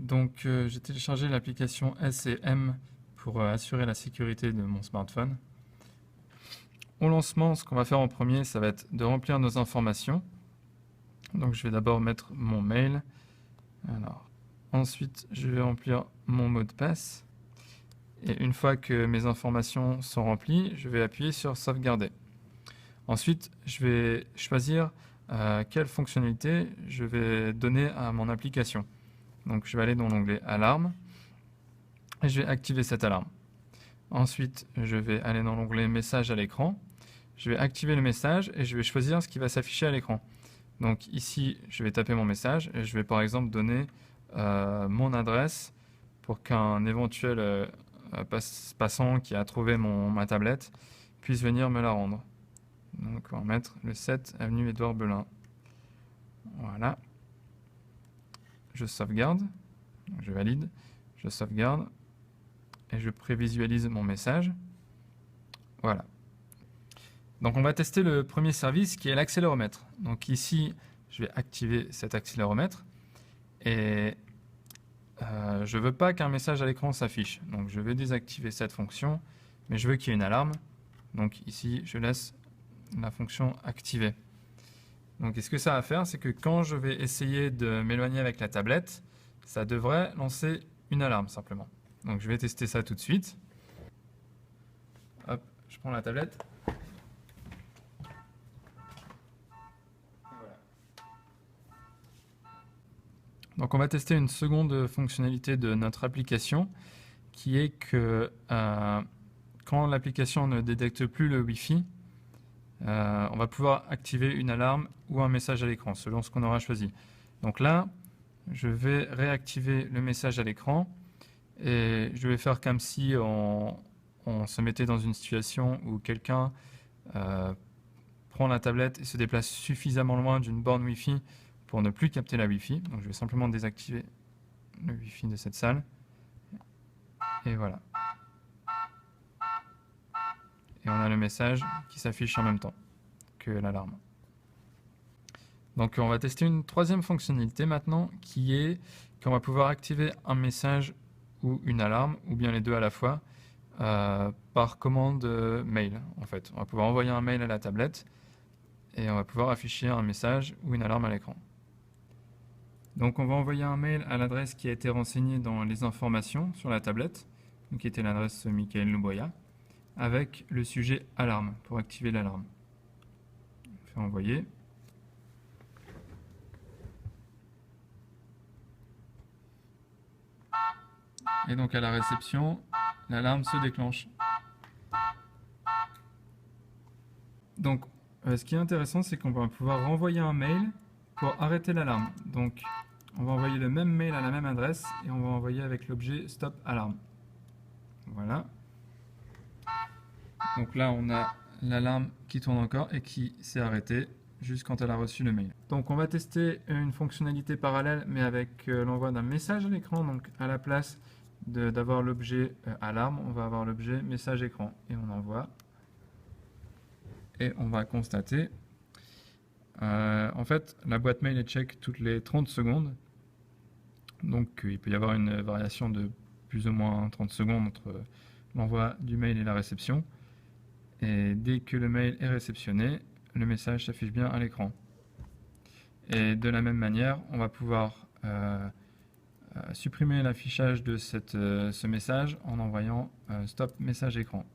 Donc j'ai téléchargé l'application S&M pour assurer la sécurité de mon smartphone. Au lancement, ce qu'on va faire en premier, ça va être de remplir nos informations. Donc je vais d'abord mettre mon mail. Alors, ensuite, je vais remplir mon mot de passe. Et une fois que mes informations sont remplies, je vais appuyer sur sauvegarder. Ensuite, je vais choisir quelle fonctionnalité je vais donner à mon application. Donc je vais aller dans l'onglet alarme et je vais activer cette alarme. Ensuite, je vais aller dans l'onglet message à l'écran. Je vais activer le message et je vais choisir ce qui va s'afficher à l'écran. Donc ici, je vais taper mon message et je vais par exemple donner mon adresse pour qu'un éventuel passant qui a trouvé ma tablette puisse venir me la rendre. Donc on va mettre le 7 avenue Édouard Belin. Voilà. Je sauvegarde, donc je valide, je sauvegarde et je prévisualise mon message. Voilà. Donc on va tester le premier service qui est l'accéléromètre. Donc ici, je vais activer cet accéléromètre et je ne veux pas qu'un message à l'écran s'affiche. Donc je vais désactiver cette fonction, mais je veux qu'il y ait une alarme. Donc ici, je laisse la fonction activée. Donc, ce que ça va faire, c'est que quand je vais essayer de m'éloigner avec la tablette, ça devrait lancer une alarme simplement. Donc, je vais tester ça tout de suite. Hop, je prends la tablette. Voilà. Donc, on va tester une seconde fonctionnalité de notre application, qui est que quand l'application ne détecte plus le Wi-Fi, on va pouvoir activer une alarme ou un message à l'écran, selon ce qu'on aura choisi. Donc là, je vais réactiver le message à l'écran et je vais faire comme si on se mettait dans une situation où quelqu'un prend la tablette et se déplace suffisamment loin d'une borne Wi-Fi pour ne plus capter la Wi-Fi. Donc je vais simplement désactiver le Wi-Fi de cette salle. Et voilà. Et on a le message qui s'affiche en même temps que l'alarme. Donc on va tester une troisième fonctionnalité maintenant qui est qu'on va pouvoir activer un message ou une alarme, ou bien les deux à la fois, par commande mail en fait. On va pouvoir envoyer un mail à la tablette et on va pouvoir afficher un message ou une alarme à l'écran. Donc on va envoyer un mail à l'adresse qui a été renseignée dans les informations sur la tablette, donc qui était l'adresse Michael Louboya, avec le sujet alarme pour activer l'alarme. On fait envoyer. Et donc à la réception, l'alarme se déclenche. Donc ce qui est intéressant, c'est qu'on va pouvoir renvoyer un mail pour arrêter l'alarme. Donc on va envoyer le même mail à la même adresse et on va envoyer avec l'objet stop alarme. Voilà. Donc là on a l'alarme qui tourne encore et qui s'est arrêtée juste quand elle a reçu le mail. Donc on va tester une fonctionnalité parallèle mais avec l'envoi d'un message à l'écran. Donc à la place d'avoir l'objet alarme, on va avoir l'objet message écran et on envoie. Et on va constater, en fait, la boîte mail est check toutes les 30 secondes. Donc il peut y avoir une variation de plus ou moins 30 secondes entre l'envoi du mail et la réception. Et dès que le mail est réceptionné, le message s'affiche bien à l'écran. Et de la même manière, on va pouvoir supprimer l'affichage de ce message en envoyant stop message écran.